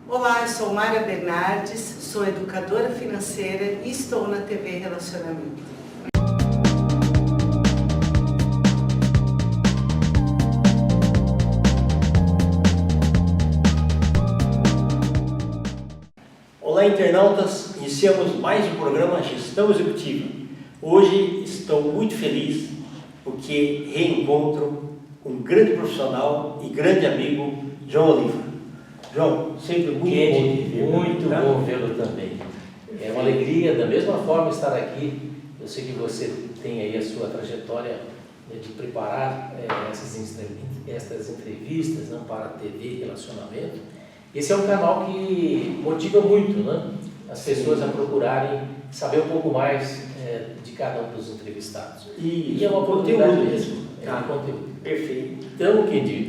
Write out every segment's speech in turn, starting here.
Olá, eu sou Mária Bernardes, sou educadora financeira e estou na TV Relacionamento. Olá, internautas! Iniciamos mais um programa Gestão Executiva. Hoje estou muito feliz porque reencontro um grande profissional e grande amigo, João Oliva. João, sempre muito bom te ver. Muito bom vê-lo também. É uma alegria, da mesma forma, estar aqui. Eu sei que você tem aí a sua trajetória de preparar essas entrevistas, né, para a TV Relacionamento. Esse é um canal que motiva muito, né, as pessoas a procurarem saber um pouco mais de cada um dos entrevistados. E é uma oportunidade conteúdo mesmo. conteúdo. Perfeito. Então, Kendi,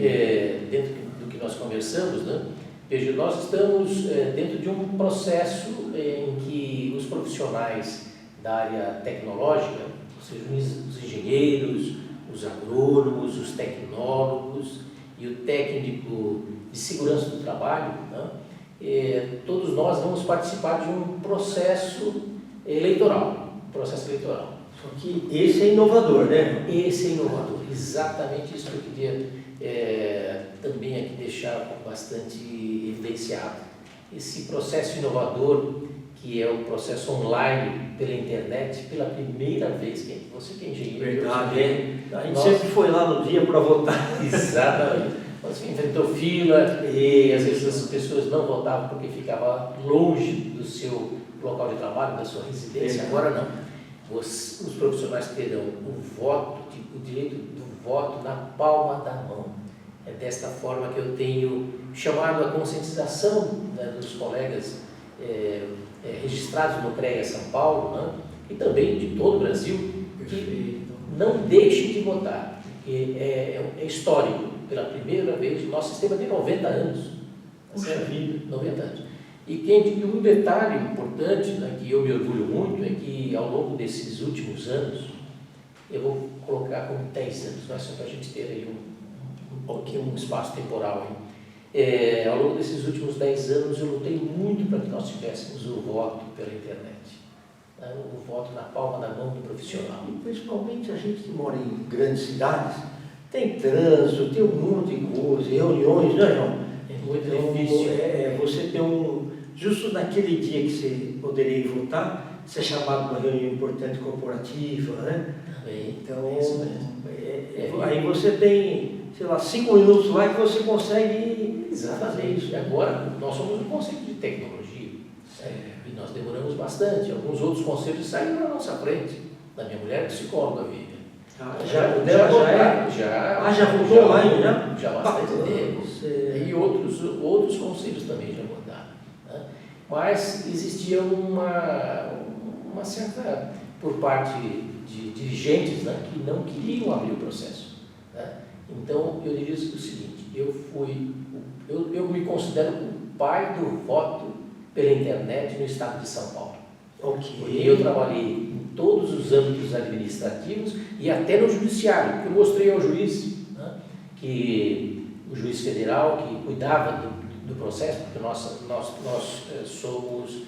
dentro do que nós conversamos, né, veja, nós estamos dentro de um processo em que os profissionais da área tecnológica, ou seja, os engenheiros, os agrônomos, os tecnólogos e o técnico de segurança do trabalho, né, todos nós vamos participar de um processo eleitoral. Só que esse é inovador, né? Esse é inovador, exatamente isso que eu queria também aqui deixar bastante evidenciado. Esse processo inovador, que é o processo online pela internet, pela primeira vez, você que é engenheiro... Verdade, a gente sempre foi lá no dia para votar. Exatamente. Você enfrentou fila e às vezes as pessoas não votavam porque ficava longe do seu local de trabalho, da sua residência. Agora não. Os profissionais terão o direito do voto na palma da mão. É desta forma que eu tenho chamado a conscientização, né, dos colegas registrados no CREA São Paulo, né, e também de todo o Brasil, que não deixem de votar, porque é histórico. Pela primeira vez, o nosso sistema tem 90 anos. Puxa vida. 90 anos. E um detalhe importante, né, que eu me orgulho muito, é que ao longo desses últimos anos, eu vou colocar como 10 anos, né, só para a gente ter aí um espaço temporal aí. Ao longo desses últimos 10 anos, eu lutei muito para que nós tivéssemos o voto pela internet, né, o voto na palma da mão do profissional. E principalmente a gente que mora em grandes cidades, tem trânsito, tem um monte de coisa, reuniões, né, João? É muito difícil. difícil. Você tem justo naquele dia que você poderia ir votar, ser chamado para uma reunião importante corporativa, né? Também. Então, É isso mesmo. Aí você tem, sei lá, 5 minutos lá que você consegue... Exatamente. E agora, nós somos um conceito de tecnologia, e nós demoramos bastante. Alguns outros conceitos saíram na nossa frente. Da minha mulher, psicóloga, Vivian. Já voltou online, né? Já há bastante tempo. E outros conselhos também já mudaram, né? Mas existia uma certa, por parte de dirigentes, né, que não queriam abrir o processo, né? Então, eu diria o seguinte, eu me considero o pai do voto pela internet no estado de São Paulo. Okay. Porque eu trabalhei em todos os âmbitos administrativos e até no judiciário, porque eu mostrei ao juiz, né, que o juiz federal que cuidava do processo, porque nós somos,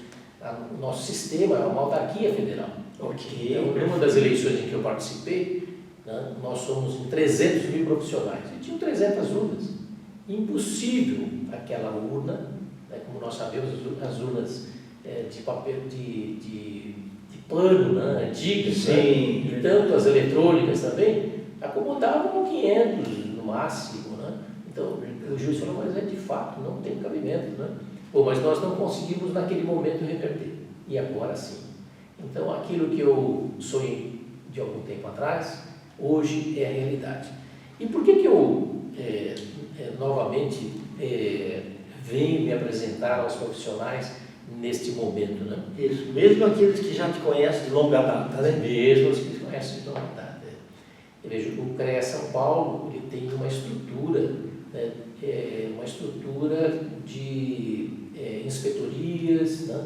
o nosso sistema é uma autarquia federal. Okay. Então, numa das eleições em que eu participei, né, nós somos 300 mil profissionais e tinham 300 urnas. Impossível aquela urna, né, como nós sabemos, as urnas de papel, de pano, né, antigas, né, e tanto as eletrônicas também, acomodavam 500 no máximo, né? Então o juiz falou, mas de fato não tem cabimento, né? Mas nós não conseguimos naquele momento reverter, e agora sim. Então aquilo que eu sonhei de algum tempo atrás, hoje é a realidade. E por que eu novamente venho me apresentar aos profissionais neste momento, né? Isso, mesmo aqueles que já te conhecem de longa data, né? Mesmo os que conhecem de longa data. Eu vejo o CREA São Paulo, ele tem uma estrutura, né, uma estrutura de inspetorias, né,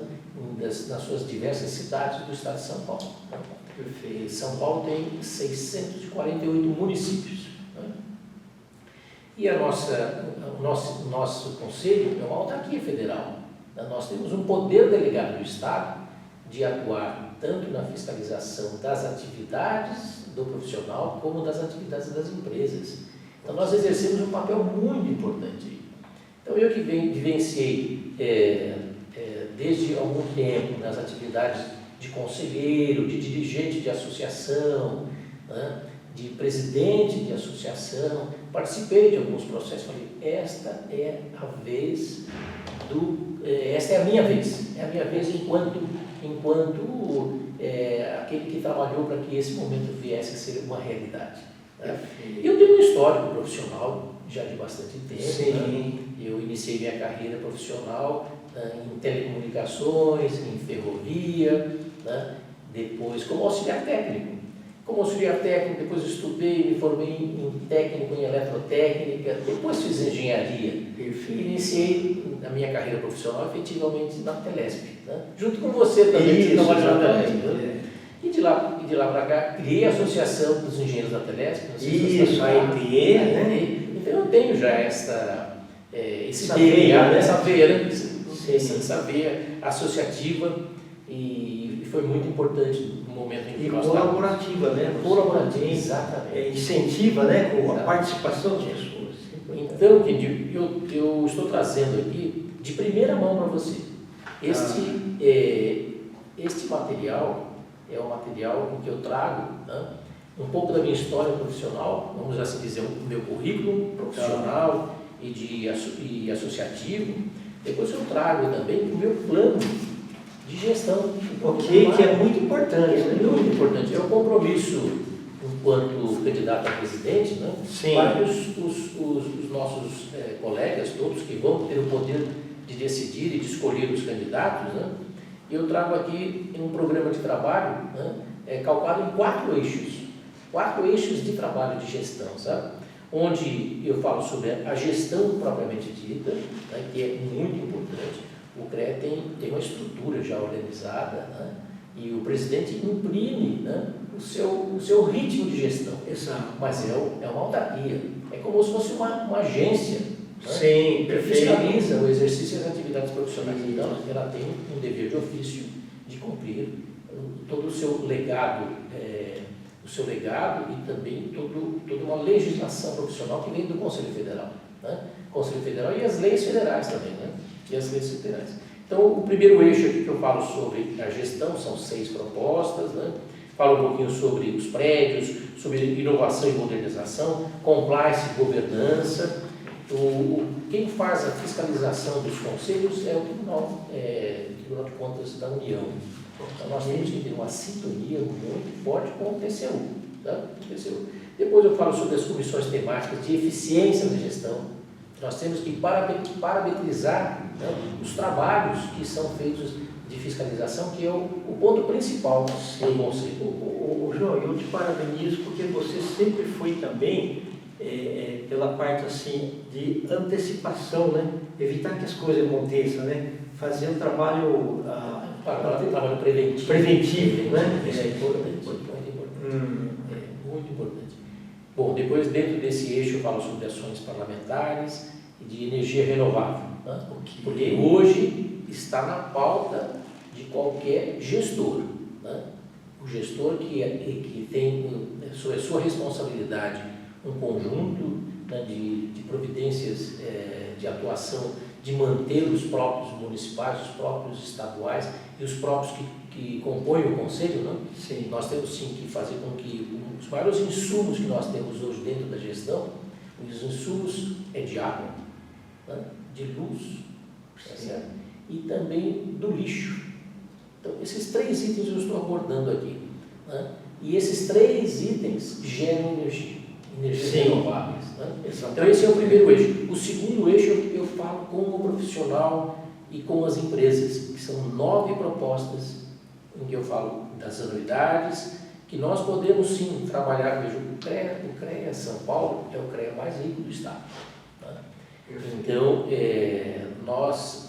nas suas diversas cidades do estado de São Paulo, né? Perfeito. São Paulo tem 648 municípios, né? E o nosso conselho é uma autarquia federal. Nós temos um poder delegado do Estado de atuar tanto na fiscalização das atividades do profissional como das atividades das empresas. Então nós exercemos um papel muito importante. Então eu que vivenciei desde algum tempo nas atividades de conselheiro, de dirigente de associação, né, de presidente de associação, participei de alguns processos, falei, esta é a minha vez enquanto aquele que trabalhou para que esse momento viesse a ser uma realidade. Né? Eu tenho um histórico profissional já de bastante tempo. Né? Eu iniciei minha carreira profissional em telecomunicações, em ferrovia, né? Depois como auxiliar técnico. Depois estudei, me formei em técnico em eletrotécnica, depois fiz engenharia. E iniciei a minha carreira profissional efetivamente na Telesp, né? Junto com você também, que trabalha na Telesp. Né? E de lá para cá, criei a Associação dos Engenheiros da Telesp. Isso, a AEPE, né? Então eu tenho já essa veia associativa e foi muito importante no momento em que nós colaborativa, né? Colaborativa, exatamente. Incentiva, né? Com a participação das pessoas. Então, eu estou trazendo aqui de primeira mão para você. Este material é o material em que eu trago, né, um pouco da minha história profissional, vamos assim dizer, o meu currículo profissional e associativo. Depois eu trago também o meu plano de gestão. Que é muito importante. Muito importante. É um compromisso enquanto candidato a presidente, né, para que os nossos colegas, todos que vão ter o poder de decidir e de escolher os candidatos, né, eu trago aqui um programa de trabalho, né, calcado em 4 eixos de trabalho de gestão, sabe? Onde eu falo sobre a gestão propriamente dita, né, que é muito importante. O CREA tem uma estrutura já organizada, né, e o presidente imprime, né, o seu ritmo de gestão. Exato. Mas é uma autarquia, é como se fosse uma agência, né, sim, que fiscaliza o exercício das atividades profissionais. Então, ela tem um dever de ofício de cumprir todo o seu legado, e também toda uma legislação profissional que vem do Conselho Federal, né? Conselho Federal e as leis federais também, né? E as leis federais. Então, o primeiro eixo aqui que eu falo sobre a gestão, são 6 propostas, né? Falo um pouquinho sobre os prédios, sobre inovação e modernização, compliance e governança. Quem faz a fiscalização dos conselhos é o Tribunal de Contas da União. Então, nós temos que ter uma sintonia muito forte com o TCU. Tá? Depois eu falo sobre as comissões temáticas de eficiência da gestão. Nós temos que parametrizar, né, os trabalhos que são feitos de fiscalização, que é o ponto principal do conselho. João, eu te parabenizo porque você sempre foi também pela parte assim de antecipação, né? Evitar que as coisas aconteçam, né? Fazer um trabalho preventivo, né? Isso é importante. Muito importante. Bom, depois dentro desse eixo eu falo sobre ações parlamentares e de energia renovável, né? Porque hoje está na pauta de qualquer gestor, né? O gestor que tem sob sua responsabilidade um conjunto, né, de providências de atuação, de manter os próprios municipais, os próprios estaduais e os próprios que compõem o conselho, né? Sim. Nós temos sim que fazer com que os maiores insumos que nós temos hoje dentro da gestão, os insumos de água, né, de luz, tá certo? E também do lixo. Então, esses 3 itens eu estou abordando aqui, né? E esses 3 itens geram energias renováveis, né? Então esse é o primeiro eixo. O segundo eixo eu falo com o profissional e com as empresas, que são 9 propostas em que eu falo das anuidades, que nós podemos sim trabalhar. Veja, o CREA São Paulo é o CREA mais rico do estado, né? Então nós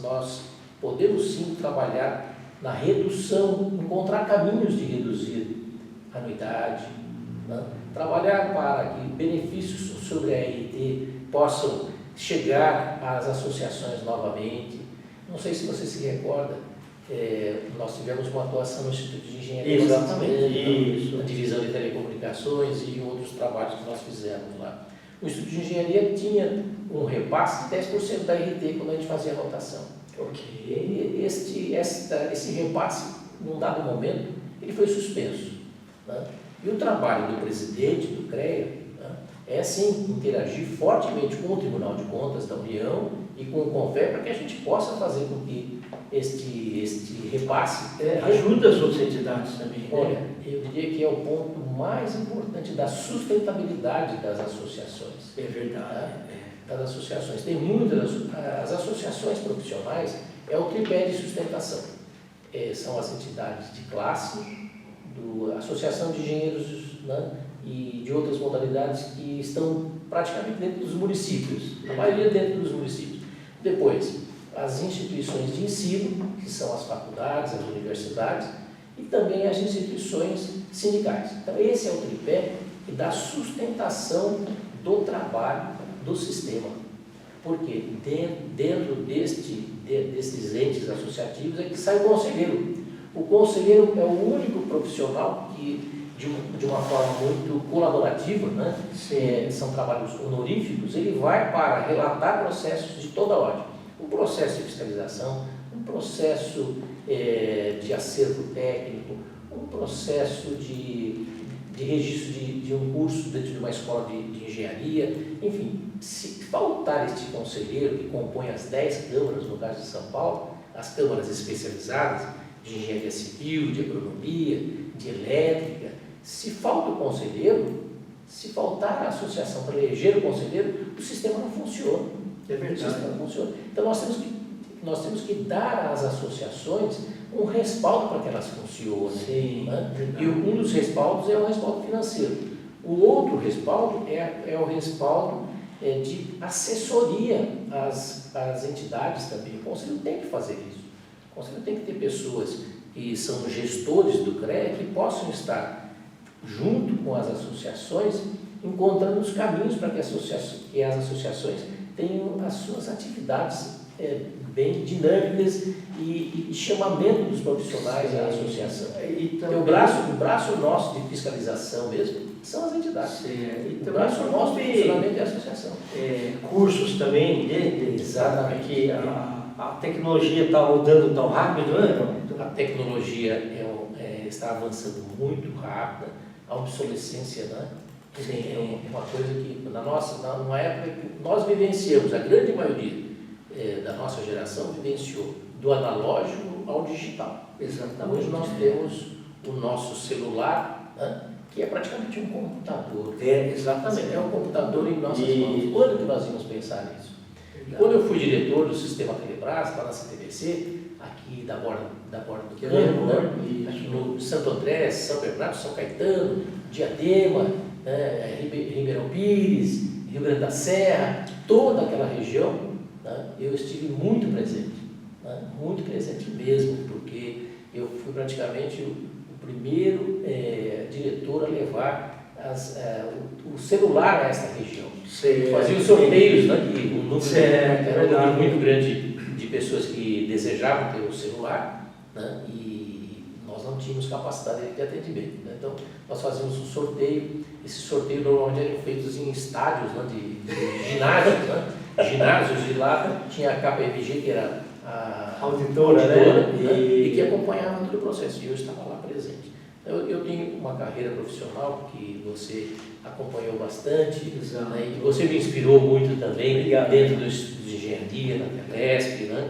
podemos sim trabalhar na redução, encontrar caminhos de reduzir a anuidade, né? trabalhar para que benefícios sobre a RT possam chegar às associações novamente. Não sei se você se recorda, nós tivemos uma atuação no Instituto de Engenharia, exatamente, na divisão de telecomunicações e outros trabalhos que nós fizemos lá. O Instituto de Engenharia tinha um repasse de 10% da RT quando a gente fazia a rotação. Ok. Esse repasse, num dado momento, ele foi suspenso, né? E o trabalho do presidente do CREA, né, é sim interagir fortemente com o Tribunal de Contas da União e com o CONFER para que a gente possa fazer com que este repasse ajuda as outras entidades também. Olha, eu diria que é o ponto mais importante da sustentabilidade das associações. É verdade. Das associações. Tem muitas, as associações profissionais é o tripé de sustentação. São as entidades de classe, a Associação de Engenheiros, né, e de outras modalidades que estão praticamente dentro dos municípios, a maioria dentro dos municípios. Depois, as instituições de ensino, que são as faculdades, as universidades, e também as instituições sindicais. Então, esse é o tripé que dá sustentação do trabalho do sistema. Porque dentro desses entes associativos é que sai o conselheiro. O conselheiro é o único profissional que, de uma forma muito colaborativa, né, são trabalhos honoríficos, ele vai para relatar processos de toda ordem. Um processo de fiscalização, um processo de acervo técnico, um processo de registro de um curso dentro de uma escola de engenharia, enfim, se faltar este conselheiro que compõe as 10 câmaras, no caso de São Paulo, as câmaras especializadas de engenharia civil, de agronomia, de elétrica, se falta o conselheiro, se faltar a associação para eleger o conselheiro, o sistema não funciona. É verdade. O sistema não funciona. Então nós temos que dar às associações um respaldo para que elas funcionem. Sim, né? E um dos respaldos é o respaldo financeiro. O outro respaldo é o respaldo de assessoria às entidades também. O conselho tem que fazer isso. O conselho tem que ter pessoas que são gestores do CREA que possam estar junto com as associações, encontrando os caminhos para que as associações tenham as suas atividades bem dinâmicas e chamamento dos profissionais à associação. Então, o braço nosso de fiscalização mesmo são as entidades. E o braço nosso de funcionamento é a associação. Cursos também, exatamente. Que a tecnologia está mudando tão rápido, né? A tecnologia está avançando muito rápida, a obsolescência, né? É uma coisa que numa época que nós vivenciamos, a grande maioria da nossa geração vivenciou do analógico ao digital. Exatamente. Hoje nós temos o nosso celular, né, que é praticamente um computador. Exatamente. É um computador em nossas mãos. Quando que nós íamos pensar nisso? Quando eu fui diretor do sistema Telebrás, para a CTBC, aqui da Borda do Campo, né, no Santo André, São Bernardo, São Caetano, Diadema, Ribeirão Pires, Rio Grande da Serra, toda aquela região, né, eu estive muito presente mesmo, porque eu fui praticamente o primeiro diretor a levar o celular a essa região. Fazia os sorteios, né, que um número era um número muito grande de pessoas que desejavam ter o celular, né, e nós não tínhamos capacidade de atendimento. Né? Então, nós fazíamos um sorteio. Esse sorteio normalmente eram feitos em estádios, né, de ginásios, né? Ginásios, e lá tinha a KPMG, que era a auditora, né? E que acompanhava todo o processo, e eu estava lá presente. Eu tenho uma carreira profissional que você acompanhou bastante, né? E você me inspirou muito também dentro do Instituto de Engenharia, na Telesp, né?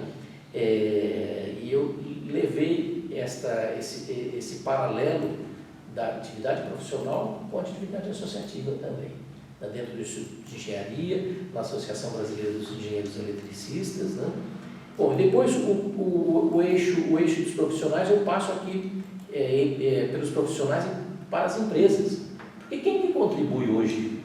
E eu levei esse paralelo da atividade profissional com a atividade associativa também. Dentro do Instituto de Engenharia, na Associação Brasileira dos Engenheiros Eletricistas, né? Bom, depois o eixo dos profissionais eu passo aqui pelos profissionais para as empresas. E quem que contribui hoje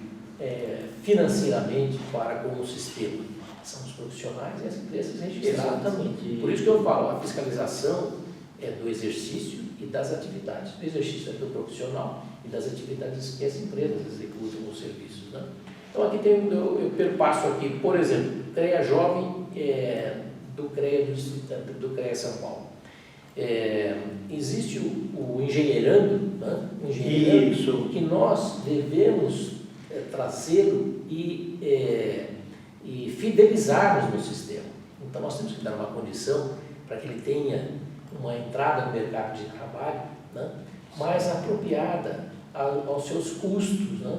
financeiramente para com o sistema? São os profissionais e as empresas registradas. Exatamente. Por isso que eu falo, a fiscalização é do exercício e das atividades. O exercício é do profissional e das atividades que as empresas executam os serviços, né? Então aqui eu perpasso aqui, por exemplo, CREA Jovem do CREA São Paulo. Existe o engenheirando, né? Isso. Que nós devemos trazê-lo e fidelizarmos no sistema. Então nós temos que dar uma condição para que ele tenha uma entrada no mercado de trabalho, né, mais apropriada aos seus custos, né?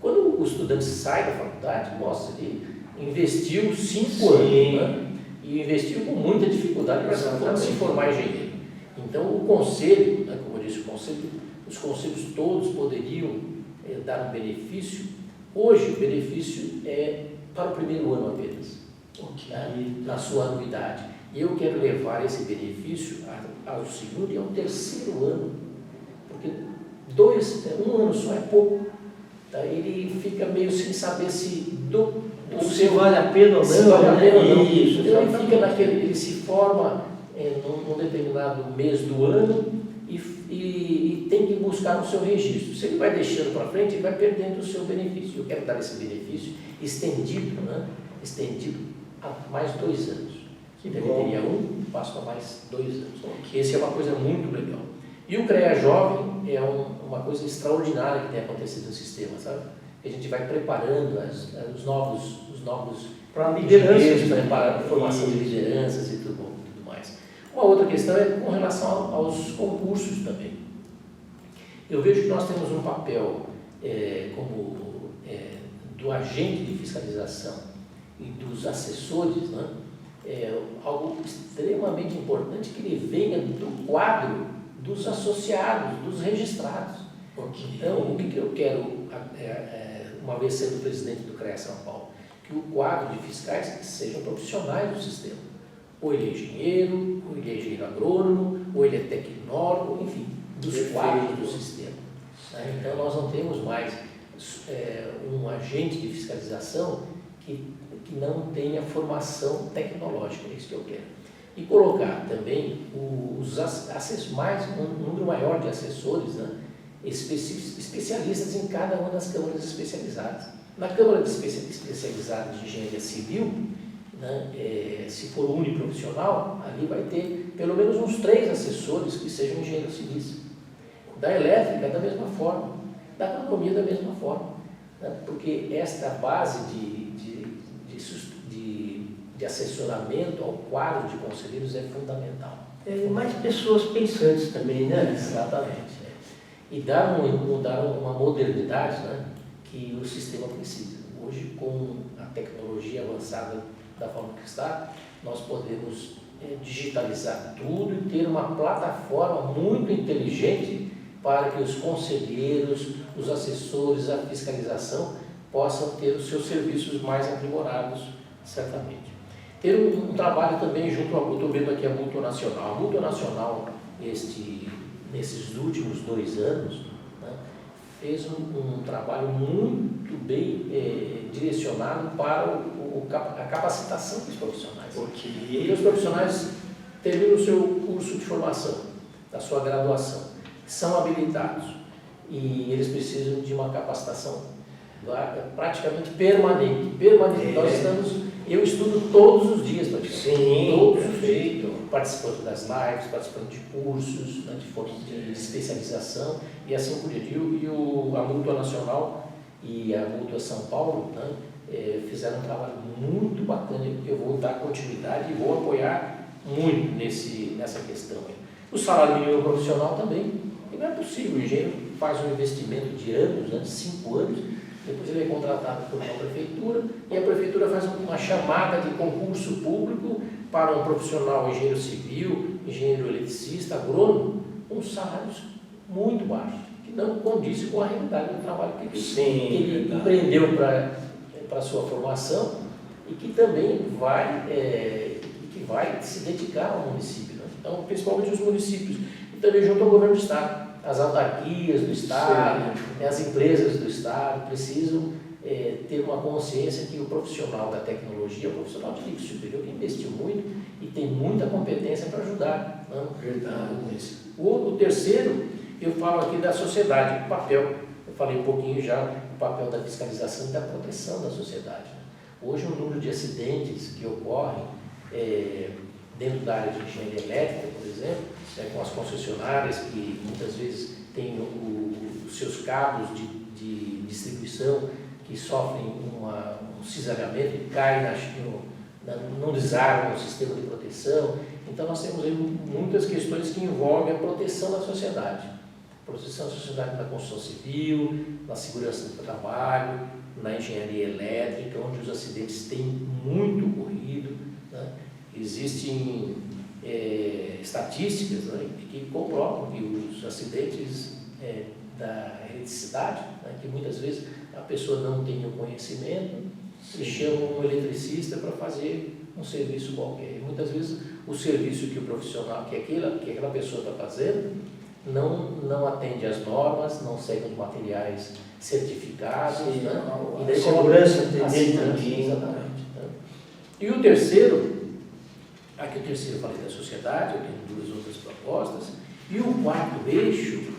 Quando o estudante sai da faculdade, nossa, ele investiu 5 anos, né, e investiu com muita dificuldade para se formar engenheiro. Então o conselho, né, como eu disse, os conselhos todos poderiam dar um benefício. Hoje o benefício é para o primeiro ano apenas, né, na sua anuidade. E eu quero levar esse benefício ao segundo e ao terceiro ano, porque um ano só é pouco. Tá? Ele fica meio sem saber se se vale a pena ou não. Se vale a pena ou não. Isso, então ele fica ele se forma num determinado mês do ano e tem que buscar o seu registro. Se ele vai deixando para frente, ele vai perdendo o seu benefício. Eu quero dar esse benefício estendido, né? Estendido a mais 2 anos. Que teria passo a mais 2 anos. Esse é uma coisa muito legal. E o CREA Jovem é uma coisa extraordinária que tem acontecido no sistema, sabe? A gente vai preparando os novos para lideranças, para a formação de lideranças e tudo mais. Uma outra questão é com relação aos concursos também. Eu vejo que nós temos um papel do agente de fiscalização e dos assessores, né? Algo extremamente importante que ele venha do quadro dos associados, dos registrados. Então, o que eu quero, uma vez sendo presidente do CREA São Paulo, que o quadro de fiscais sejam profissionais do sistema. Ou ele é engenheiro, ou ele é engenheiro agrônomo, ou ele é tecnólogo, enfim, dos quadros do sistema. Então, nós não temos mais um agente de fiscalização que não tenha formação tecnológica, é isso que eu quero. E colocar também um número maior de assessores, né, especialistas em cada uma das câmaras especializadas. Na Câmara Especializada de Engenharia Civil, né, se for uniprofissional, ali vai ter pelo menos uns 3 assessores que sejam engenheiros civis. Da elétrica, da mesma forma. Da agronomia, da mesma forma. Né, porque esta base de assessoramento ao quadro de conselheiros é fundamental. Mais pessoas pensantes também, né? Exatamente. E dar uma modernidade, né, que o sistema precisa. Hoje, com a tecnologia avançada da forma que está, nós podemos digitalizar tudo e ter uma plataforma muito inteligente para que os conselheiros, os assessores, a fiscalização possam ter os seus serviços mais aprimorados, certamente. Ter um trabalho também junto ao, estou vendo aqui a Multinacional. A Multinacional, nesses últimos 2 anos, né, fez um trabalho muito bem direcionado para a capacitação dos profissionais. Porque os profissionais terminam o seu curso de formação, da sua graduação, são habilitados e eles precisam de uma capacitação praticamente permanente. Eu estudo todos os dias, praticamente. Todos os dias, participando das lives, participando de cursos, né, de especialização e assim por diante. A Multinacional e a Multa São Paulo, né, fizeram um trabalho muito bacana. Eu vou dar continuidade e vou apoiar muito nessa questão. O salário mínimo profissional também, e não é possível. O engenheiro faz um investimento de anos, né, de 5 anos, depois ele é contratado por uma prefeitura e a prefeitura faz uma chamada de concurso público para um profissional engenheiro civil, engenheiro eletricista, agrônomo, com salários muito baixos, que não condizem com a realidade do trabalho que ele empreendeu para a sua formação e que também vai se dedicar ao município. Né? Então, principalmente os municípios, e também junto ao governo do Estado. As autarquias do Estado, as empresas do Estado precisam ter uma consciência que o profissional da tecnologia é um profissional de nível superior que investiu muito e tem muita competência para ajudar. O terceiro, eu falo aqui da sociedade, o papel, eu falei um pouquinho já, o papel da fiscalização e da proteção da sociedade. Hoje, o número de acidentes que ocorrem dentro da área de engenharia elétrica, por exemplo, com as concessionárias que muitas vezes têm os seus cabos de distribuição que sofrem um cisalhamento e caem não desarmam o sistema de proteção. Então, nós temos aí muitas questões que envolvem a proteção da sociedade. Proteção da sociedade na construção civil, na segurança do trabalho, na engenharia elétrica, onde os acidentes têm muito ocorrido. Né? Existem estatísticas, né, que comprovam que os acidentes da eletricidade, né, que muitas vezes a pessoa não tem o conhecimento e chama um eletricista para fazer um serviço qualquer. E muitas vezes o serviço que o profissional, que aquela pessoa está fazendo, não atende às normas, não segue os materiais certificados. Sim, né? E daí segurança dele também. Exatamente. Né? E o terceiro, aqui o terceiro eu falei da sociedade, eu tenho duas outras propostas, e o quarto eixo,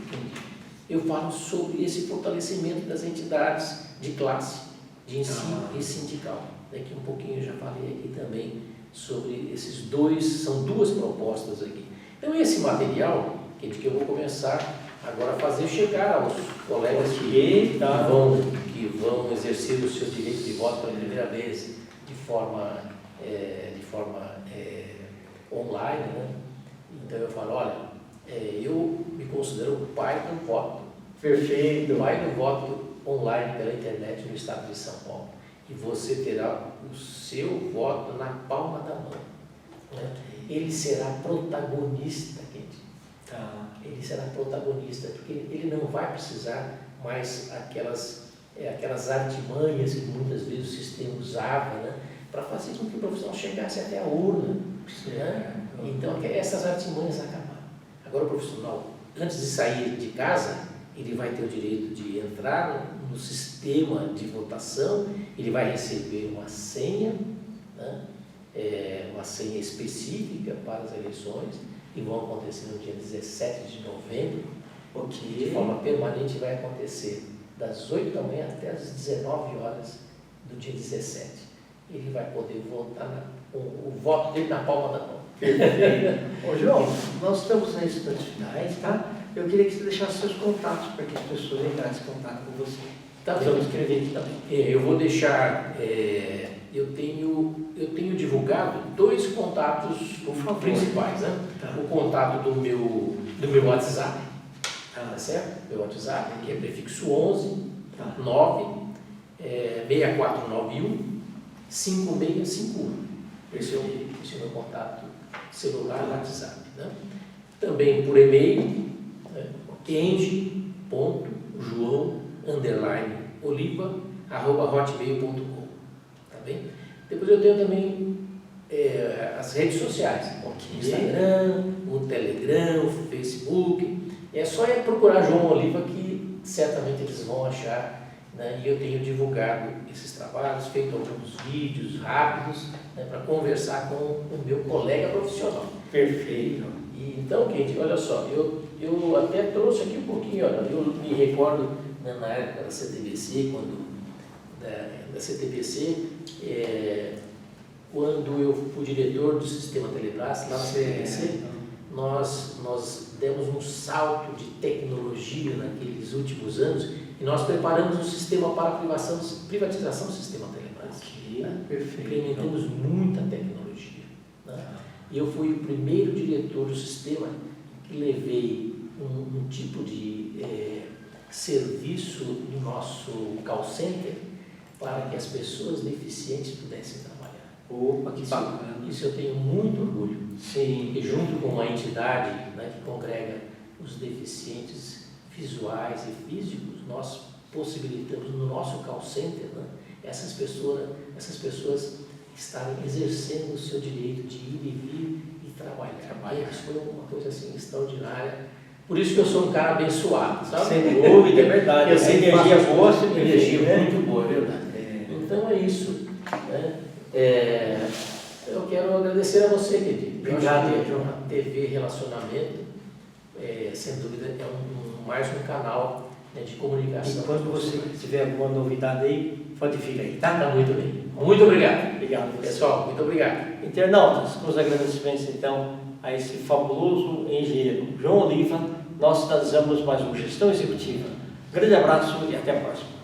eu falo sobre esse fortalecimento das entidades de classe, de ensino e sindical. Daqui um pouquinho eu já falei aqui também sobre esses são duas propostas aqui. Então esse material, que eu vou começar agora a fazer chegar aos colegas que vão exercer o seu direito de voto pela primeira vez de forma online, né? Então eu falo, olha, eu me considero o pai do voto. Perfeito. Pai do voto online pela internet no estado de São Paulo. E você terá o seu voto na palma da mão. Né? Ele será protagonista, gente. Ele será protagonista, porque ele não vai precisar mais aquelas artimanhas que muitas vezes o sistema usava, né, para fazer com que o profissional chegasse até a urna. Né? Então, essas artimanhas acabaram. Agora, o profissional, antes de sair de casa, ele vai ter o direito de entrar no sistema de votação, ele vai receber uma senha, né, uma senha específica para as eleições, que vão acontecer no dia 17 de novembro, de forma permanente vai acontecer das 8 da manhã até as 19 horas do dia 17. Ele vai poder votar o voto dele na palma da mão. Ô, João, nós estamos nas instantes finais, tá? Eu queria que você deixasse seus contatos para que as pessoas entrassem em contato com você. Tá bem. Vamos escrever aqui também. Eu vou deixar, eu tenho divulgado 2 contatos principais, né? Tá. O contato do meu WhatsApp, tá certo? Meu WhatsApp, que é prefixo 11 9 6491 5651. Esse é o meu contato celular e WhatsApp. Né? Também por e-mail, né? enge.joão_oliva@hotmail.com. Tá bem? Depois eu tenho também as redes sociais, o Instagram, o Telegram, o Facebook. É só procurar João Oliva que certamente eles vão achar. Né? E eu tenho divulgado esses trabalhos, feito alguns vídeos rápidos, né, para conversar com o meu colega profissional. Perfeito. E, então, Kendi, olha só, eu até trouxe aqui um pouquinho, olha, eu me recordo, né, na época da CTBC, quando eu fui diretor do sistema Telebrás, lá na CTBC, nós demos um salto de tecnologia naqueles últimos anos e nós preparamos um sistema para privatização do sistema Telebrás. Né? Implementamos muita tecnologia. Né? E eu fui o primeiro diretor do sistema que levei um tipo de serviço no nosso call center para que as pessoas deficientes pudessem trabalhar. Opa, que bacana. Isso eu tenho muito orgulho. Sim. E junto com a entidade, né, que congrega os deficientes visuais e físicos, nós possibilitamos no nosso call center, né, essas pessoas estarem exercendo o seu direito de ir e vir e trabalhar. Isso foi uma coisa assim extraordinária, Por isso que eu sou um cara abençoado, sabe? Sem dúvida, é verdade. Eu Essa sempre energia faço boa, uma energia muito boa, é verdade. É. Então é isso. Né? Eu quero agradecer a você, querido. Obrigado, Eu acho que João. a TV Relacionamento, sem dúvida, é mais um canal, né, de comunicação. E quando você tiver alguma novidade aí, pode ficar aí, tá? Tá muito bem. Muito obrigado. Obrigado, Pessoal, muito obrigado. Internautas, com os agradecimentos então a esse fabuloso engenheiro João Oliva, nós finalizamos mais uma Gestão Executiva. Grande abraço e até a próxima.